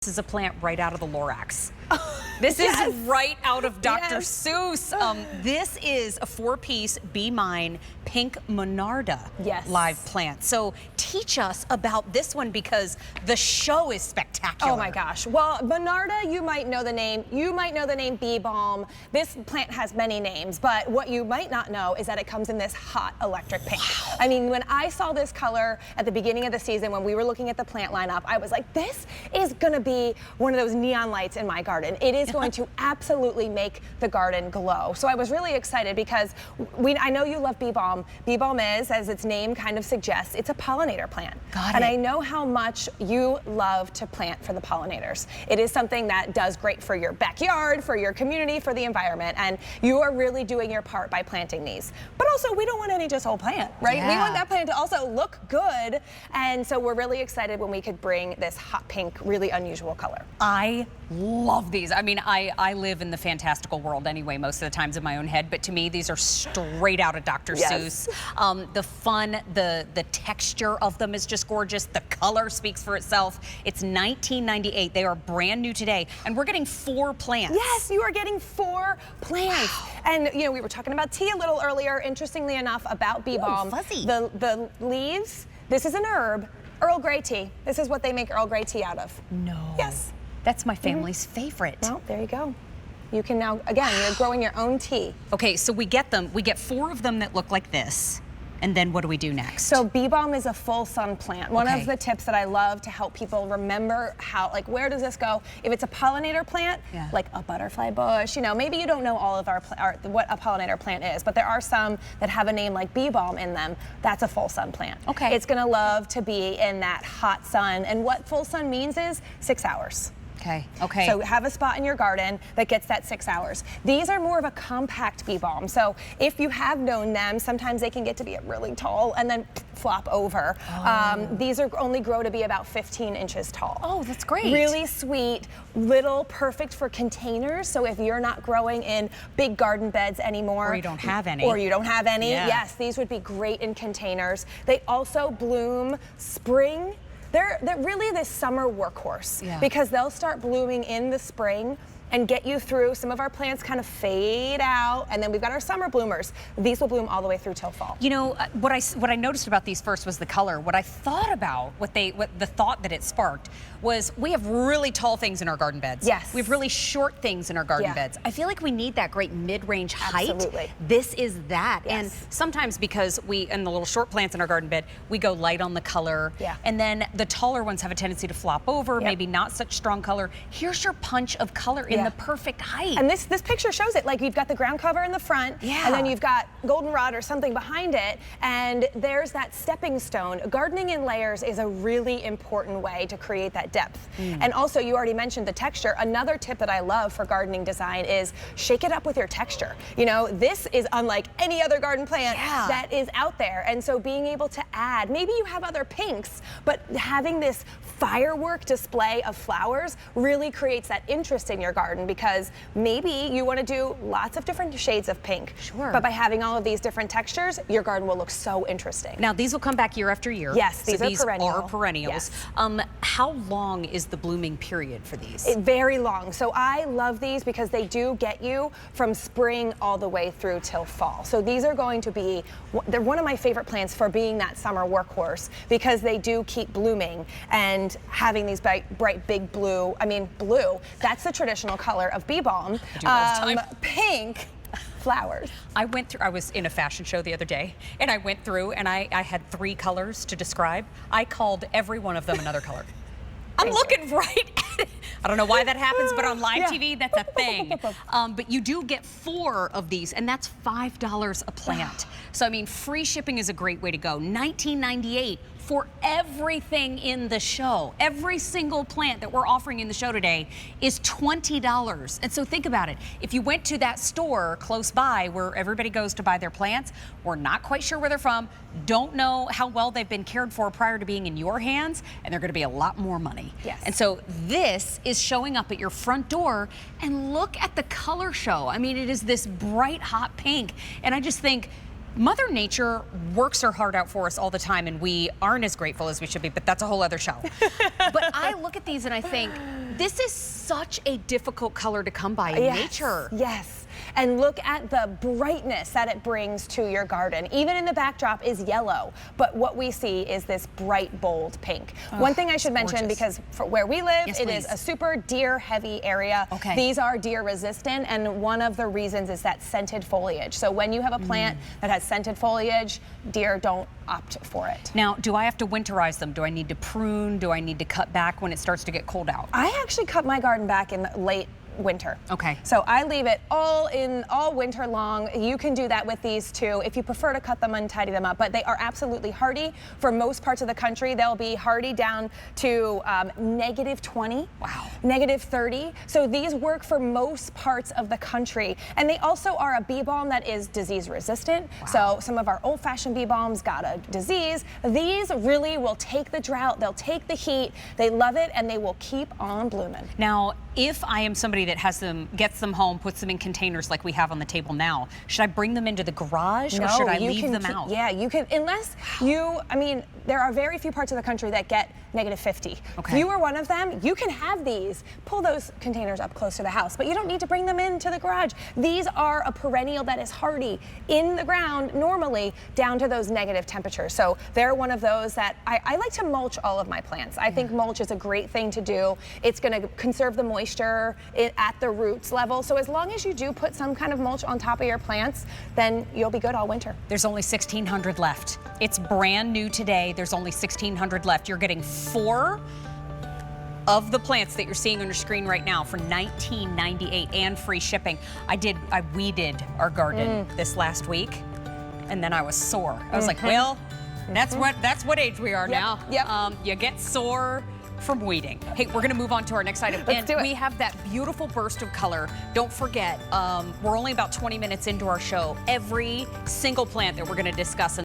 This is a plant right out of the Lorax. This is right out of Dr. Seuss. This is a 4-piece Be Mine pink Monarda live plant. So teach us about this one because the show is spectacular. Oh my gosh. Well, Monarda, you might know the name. You might know the name bee balm. This plant has many names, but what you might not know is that it comes in this hot electric pink. Wow. I mean, when I saw this color at the beginning of the season, when we were looking at the plant lineup, I was like, this is gonna be one of those neon lights in my garden. It is going to absolutely make the garden glow. So I was really excited because I know you love bee balm. Bee balm is, as its name kind of suggests, it's a pollinator plant. And I know how much you love to plant for the pollinators. It is something that does great for your backyard, for your community, for the environment, and you are really doing your part by planting these. But also, we don't want any just old plant, right? We want that plant to also look good, and so we're really excited when we could bring this hot pink, really unusual color. I love these. I mean, I live in the fantastical world anyway, most of the times in my own head, but to me, these are straight out of Dr. Seuss. The fun, the texture of them is just gorgeous. The color speaks for itself. It's $19.98. They are brand new today, and we're getting 4 plants. Yes, you are getting 4 plants. Wow. And you know, we were talking about tea a little earlier. Interestingly enough, about bee balm, the leaves. This is an herb. Earl Grey tea. This is what they make Earl Grey tea out of. No. Yes. That's my family's favorite. Well, there you go. You can now, again, you're growing your own tea. Okay, so we get 4 of them that look like this. And then what do we do next? So bee balm is a full sun plant. One of the tips that I love to help people remember how, like, where does this go? If it's a pollinator plant, like a butterfly bush, you know, maybe you don't know all of what a pollinator plant is, but there are some that have a name like bee balm in them. That's a full sun plant. Okay. It's gonna love to be in that hot sun. And what full sun means is 6 hours. Okay. So have a spot in your garden that gets that 6 hours. These are more of a compact bee balm. So if you have known them, sometimes they can get to be really tall and then flop over. These are only grow to be about 15 inches tall. Oh, that's great. Really sweet, little, perfect for containers. So if you're not growing in big garden beds anymore. Or you don't have any. Yes, these would be great in containers. They also bloom spring. They're really this summer workhorse because they'll start blooming in the spring and get you through. Some of our plants kind of fade out, and then we've got our summer bloomers. These will bloom all the way through till fall. You know, what I noticed about these first was the color. What I thought about, what the thought that it sparked was we have really tall things in our garden beds. Yes. We have really short things in our garden beds. I feel like we need that great mid-range height. Absolutely. This is that. And sometimes because in the little short plants in our garden bed, we go light on the color. And then the taller ones have a tendency to flop over, maybe not such strong color. Here's your punch of color in the perfect height. And this picture shows it. Like, you've got the ground cover in the front, and then you've got goldenrod or something behind it, and there's that stepping stone. Gardening in layers is a really important way to create that depth. And also, you already mentioned the texture. Another tip that I love for gardening design is shake it up with your texture. You know, this is unlike any other garden plant that is out there, and so being able to add, maybe you have other pinks, but having this firework display of flowers really creates that interest in your garden, because maybe you want to do lots of different shades of pink. But by having all of these different textures, your garden will look so interesting. Now, these will come back year after year. Yes, these are perennials. How long is the blooming period for these? Very long. So I love these because they do get you from spring all the way through till fall. So these are going to be, they're one of my favorite plants for being that summer workhorse, because they do keep blooming and having these bright big blue, blue, that's the traditional color of bee balm. Pink flowers. I was in a fashion show the other day, and I went through and I had 3 colors to describe. I called every one of them another color. I'm looking right at it. I don't know why that happens, but on live TV, that's a thing. But you do get 4 of these, and that's $5 a plant. So, I mean, free shipping is a great way to go. $19.98 for everything in the show. Every single plant that we're offering in the show today is $20. And so think about it. If you went to that store close by where everybody goes to buy their plants, we're not quite sure where they're from, don't know how well they've been cared for prior to being in your hands, and they're going to be a lot more money. And so this is showing up at your front door, and look at the color show. I mean, it is this bright hot pink, and I just think Mother Nature works her heart out for us all the time, and we aren't as grateful as we should be, but that's a whole other show. But I look at these and I think, this is such a difficult color to come by in nature. Yes. And look at the brightness that it brings to your garden. Even in the backdrop is yellow, but what we see is this bright, bold pink. One thing I should mention, because for where we live, it is a super deer heavy area. These are deer resistant, and one of the reasons is that scented foliage. So when you have a plant that has scented foliage, deer don't opt for it. Now, do I have to winterize them? Do I need to prune? Do I need to cut back when it starts to get cold out? I actually cut my garden back in late winter. Okay. So I leave it all winter long. You can do that with these too if you prefer to cut them and tidy them up, but they are absolutely hardy. For most parts of the country, they'll be hardy down to -20. Wow. -30. So these work for most parts of the country. And they also are a bee balm that is disease resistant. Wow. So some of our old-fashioned bee balms got a disease. These really will take the drought, they'll take the heat, they love it, and they will keep on blooming. Now, if I am somebody that has them, gets them home, puts them in containers like we have on the table now, should I bring them into the garage or should I leave them out? Yeah, you can, unless you, I mean, there are very few parts of the country that get -50. Okay. If you are one of them, you can have these. Pull those containers up close to the house, but you don't need to bring them into the garage. These are a perennial that is hardy in the ground normally down to those negative temperatures. So they're one of those that I like to mulch all of my plants. I think mulch is a great thing to do. It's going to conserve the moisture at the roots level. So as long as you do put some kind of mulch on top of your plants, then you'll be good all winter. There's only 1,600 left. It's brand new today. There's only 1,600 left. You're getting 4 of the plants that you're seeing on your screen right now for $19.98 and free shipping. I weeded our garden this last week, and then I was sore. I was like, well, that's what age we are now. You get sore from weeding. Hey, we're gonna move on to our next item. Let's do it. We have that beautiful burst of color. Don't forget, we're only about 20 minutes into our show. Every single plant that we're gonna discuss